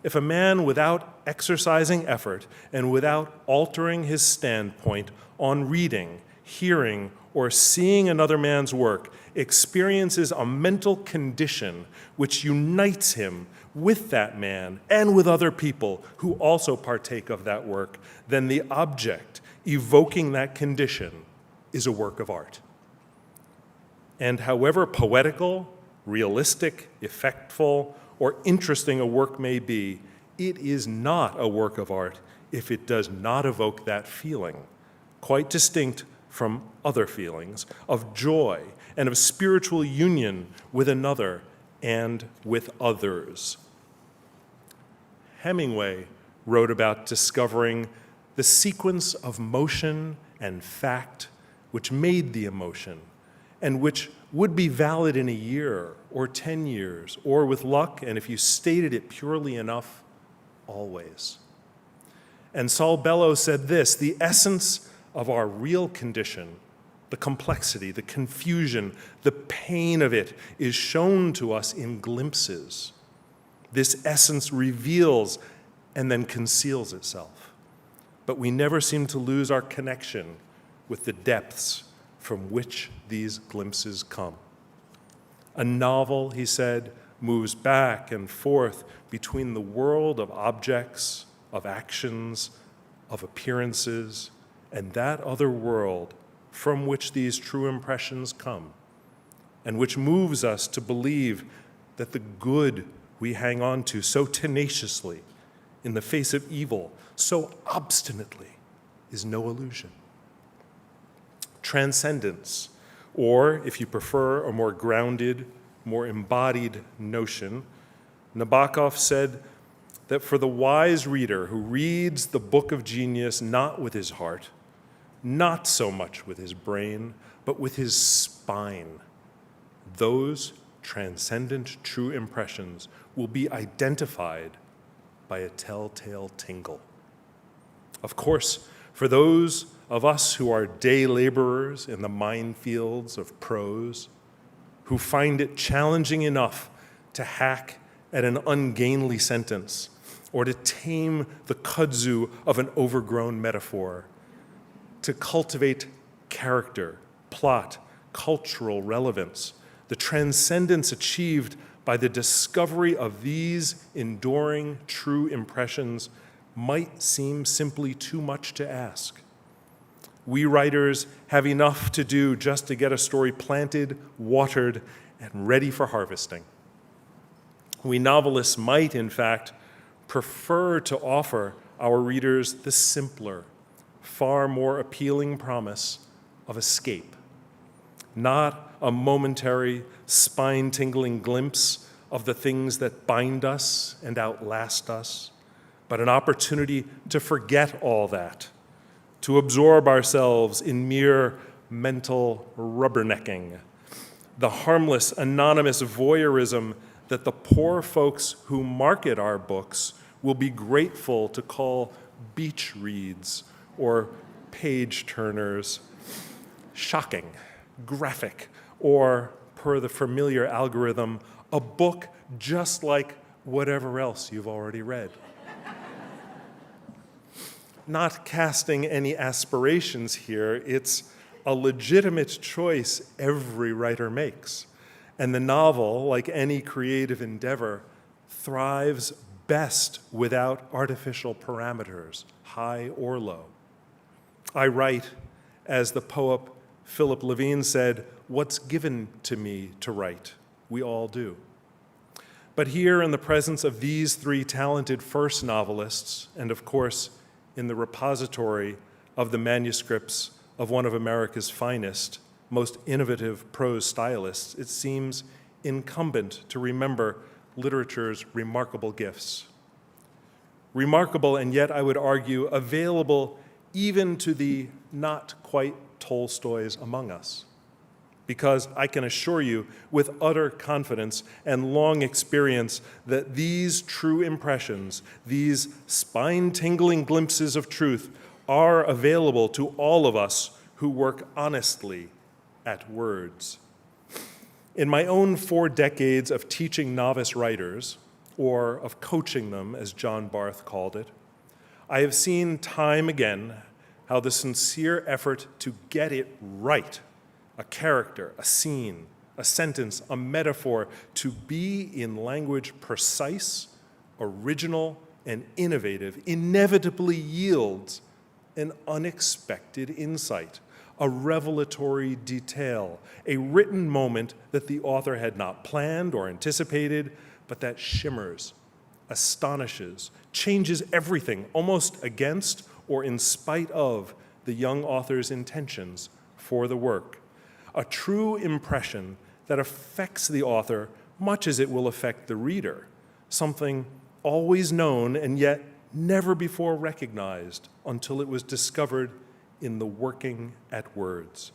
If a man, without exercising effort and without altering his standpoint on reading, hearing, or seeing another man's work, experiences a mental condition which unites him with that man and with other people who also partake of that work, then the object evoking that condition is a work of art. And however poetical, realistic, effectful, or interesting a work may be, it is not a work of art if it does not evoke that feeling, quite distinct from other feelings of joy and of spiritual union with another and with others. Hemingway wrote about discovering the sequence of motion and fact which made the emotion, and which would be valid in a year or 10 years, or with luck, and if you stated it purely enough, always. And Saul Bellow said this: the essence of our real condition, the complexity, the confusion, the pain of it is shown to us in glimpses. This essence reveals and then conceals itself. But we never seem to lose our connection with the depths from which these glimpses come. A novel, he said, moves back and forth between the world of objects, of actions, of appearances, and that other world from which these true impressions come, and which moves us to believe that the good we hang on to so tenaciously in the face of evil, so obstinately, is no illusion. Transcendence, or if you prefer a more grounded, more embodied notion, Nabokov said that for the wise reader who reads the book of genius not with his heart, not so much with his brain, but with his spine, those transcendent true impressions will be identified by a telltale tingle. Of course, for those of us who are day laborers in the minefields of prose, who find it challenging enough to hack at an ungainly sentence or to tame the kudzu of an overgrown metaphor, to cultivate character, plot, cultural relevance, the transcendence achieved by the discovery of these enduring true impressions might seem simply too much to ask. We writers have enough to do just to get a story planted, watered, and ready for harvesting. We novelists might, in fact, prefer to offer our readers the simpler, far more appealing promise of escape, not a momentary, spine-tingling glimpse of the things that bind us and outlast us, but an opportunity to forget all that, to absorb ourselves in mere mental rubbernecking, the harmless, anonymous voyeurism that the poor folks who market our books will be grateful to call beach reads or page turners, shocking, graphic, or, per the familiar algorithm, a book just like whatever else you've already read. Not casting any aspirations here, it's a legitimate choice every writer makes. And the novel, like any creative endeavor, thrives best without artificial parameters, high or low. I write As the poet Philip Levine said, "What's given to me to write? We all do." But here, in the presence of these three talented first novelists, and of course, in the repository of the manuscripts of one of America's finest, most innovative prose stylists, it seems incumbent to remember literature's remarkable gifts. Remarkable, and yet I would argue available even to the not quite Tolstoys among us. Because I can assure you with utter confidence and long experience that these true impressions, these spine-tingling glimpses of truth, are available to all of us who work honestly at words. In my own 4 decades of teaching novice writers, or of coaching them, as John Barth called it, I have seen time again how the sincere effort to get it right, a character, a scene, a sentence, a metaphor, to be in language precise, original, and innovative, inevitably yields an unexpected insight, a revelatory detail, a written moment that the author had not planned or anticipated, but that shimmers, astonishes, changes everything, almost against or in spite of the young author's intentions for the work. A true impression that affects the author much as it will affect the reader, something always known and yet never before recognized until it was discovered in the working at words.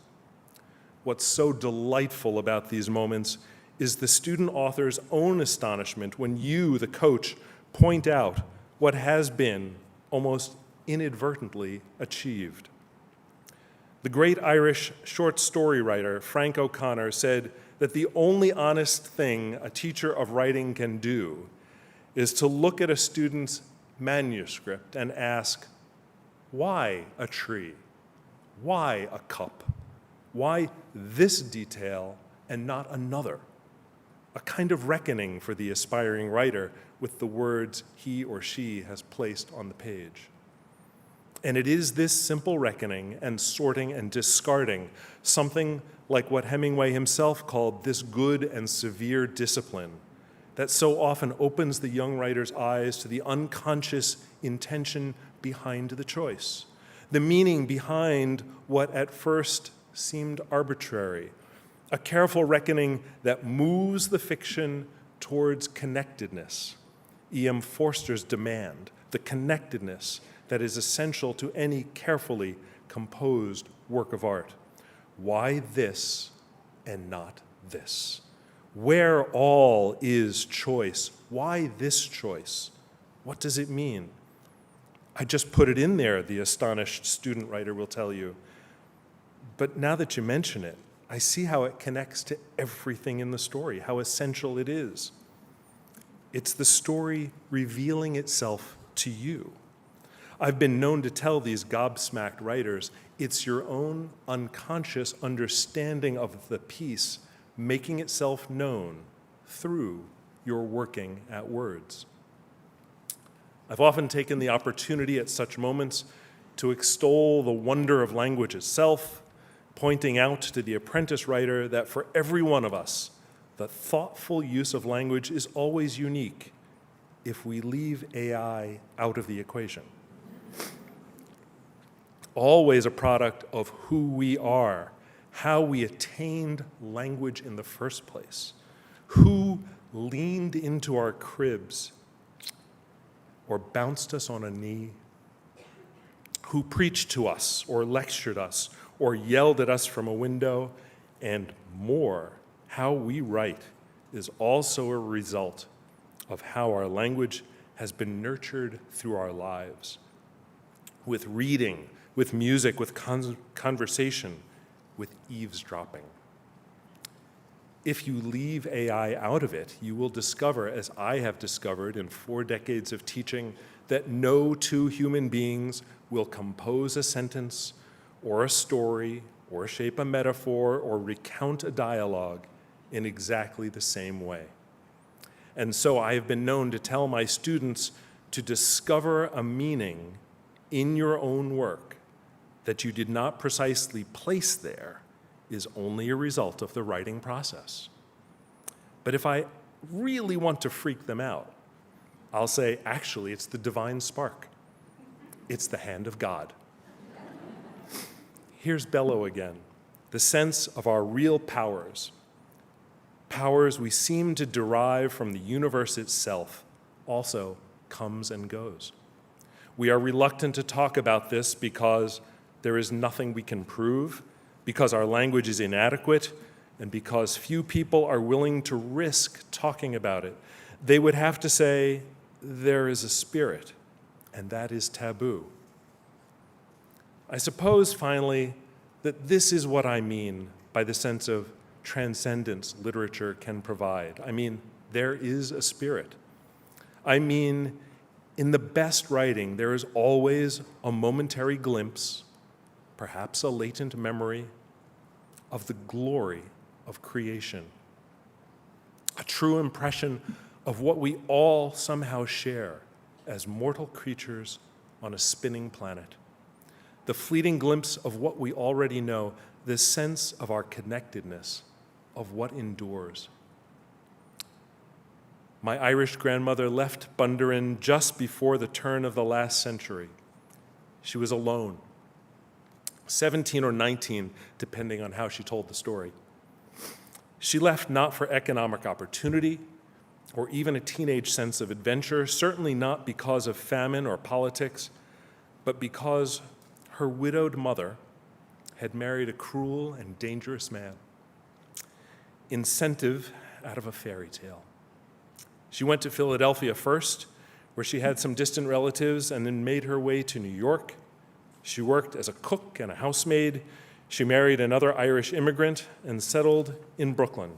What's so delightful about these moments is the student author's own astonishment when you, the coach, point out what has been almost inadvertently achieved. The great Irish short story writer Frank O'Connor said that the only honest thing a teacher of writing can do is to look at a student's manuscript and ask, why a tree? Why a cup? Why this detail and not another? A kind of reckoning for the aspiring writer with the words he or she has placed on the page. And it is this simple reckoning and sorting and discarding, something like what Hemingway himself called this good and severe discipline, that so often opens the young writer's eyes to the unconscious intention behind the choice, the meaning behind what at first seemed arbitrary, a careful reckoning that moves the fiction towards connectedness, E.M. Forster's demand, the connectedness that is essential to any carefully composed work of art. Why this and not this? Where all is choice, why this choice? What does it mean? I just put it in there, the astonished student writer will tell you. But now that you mention it, I see how it connects to everything in the story, how essential it is. It's the story revealing itself to you. I've been known to tell these gobsmacked writers, it's your own unconscious understanding of the piece making itself known through your working at words. I've often taken the opportunity at such moments to extol the wonder of language itself, pointing out to the apprentice writer that for every one of us, the thoughtful use of language is always unique if we leave AI out of the equation. Always a product of who we are, how we attained language in the first place, who leaned into our cribs or bounced us on a knee, who preached to us or lectured us or yelled at us from a window, and more. How we write is also a result of how our language has been nurtured through our lives, with reading, with music, with conversation, with eavesdropping. If you leave AI out of it, you will discover, as I have discovered in 4 decades of teaching, that no two human beings will compose a sentence or a story or shape a metaphor or recount a dialogue in exactly the same way. And so I have been known to tell my students to discover a meaning in your own work that you did not precisely place there is only a result of the writing process. But if I really want to freak them out, I'll say, actually, it's the divine spark. It's the hand of God. Here's Bello again, the sense of our real powers, powers we seem to derive from the universe itself, also comes and goes. We are reluctant to talk about this because there is nothing we can prove, because our language is inadequate, and because few people are willing to risk talking about it. They would have to say, there is a spirit, and that is taboo. I suppose, finally, that this is what I mean by the sense of transcendence literature can provide. I mean, there is a spirit. I mean, in the best writing, there is always a momentary glimpse, perhaps a latent memory, of the glory of creation, a true impression of what we all somehow share as mortal creatures on a spinning planet, the fleeting glimpse of what we already know, the sense of our connectedness, of what endures. My Irish grandmother left Bundoran just before the turn of the last century. She was alone, 17 or 19, depending on how she told the story. She left not for economic opportunity or even a teenage sense of adventure, certainly not because of famine or politics, but because her widowed mother had married a cruel and dangerous man. Incentive out of a fairy tale. She went to Philadelphia first, where she had some distant relatives, and then made her way to New York. She worked as a cook and a housemaid. She married another Irish immigrant and settled in Brooklyn.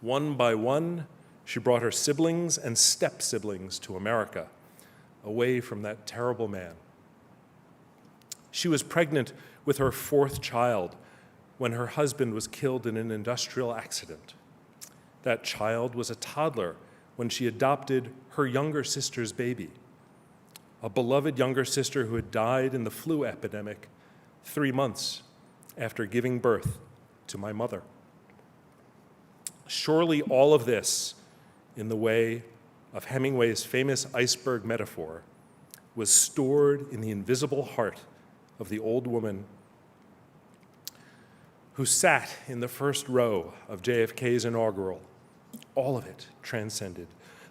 One by one, she brought her siblings and step-siblings to America, away from that terrible man. She was pregnant with her fourth child when her husband was killed in an industrial accident. That child was a toddler when she adopted her younger sister's baby, a beloved younger sister who had died in the flu epidemic 3 months after giving birth to my mother. Surely all of this, in the way of Hemingway's famous iceberg metaphor, was stored in the invisible heart of the old woman who sat in the first row of JFK's inaugural. All of it transcended.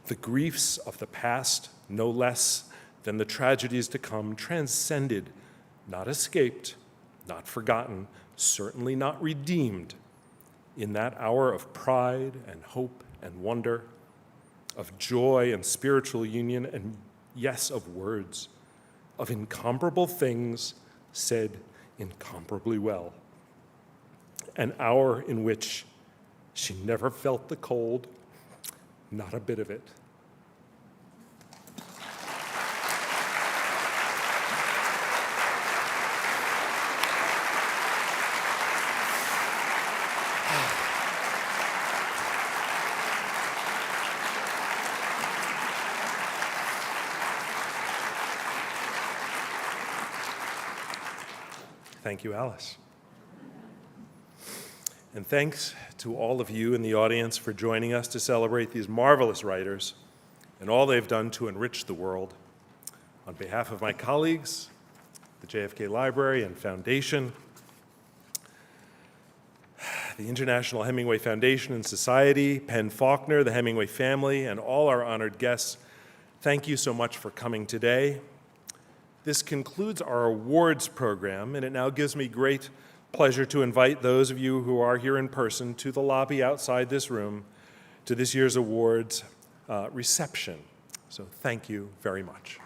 The griefs of the past, no less than the tragedies to come, transcended, not escaped, not forgotten, certainly not redeemed, in that hour of pride and hope and wonder, of joy and spiritual union, and yes, of words, of incomparable things said incomparably well. An hour in which she never felt the cold, not a bit of it. Thank you, Alice. And thanks to all of you in the audience for joining us to celebrate these marvelous writers and all they've done to enrich the world. On behalf of my colleagues, the JFK Library and Foundation, the International Hemingway Foundation and Society, Penn Faulkner, the Hemingway family, and all our honored guests, thank you so much for coming today. This concludes our awards program, and it now gives me great pleasure to invite those of you who are here in person to the lobby outside this room to this year's awards reception. So thank you very much.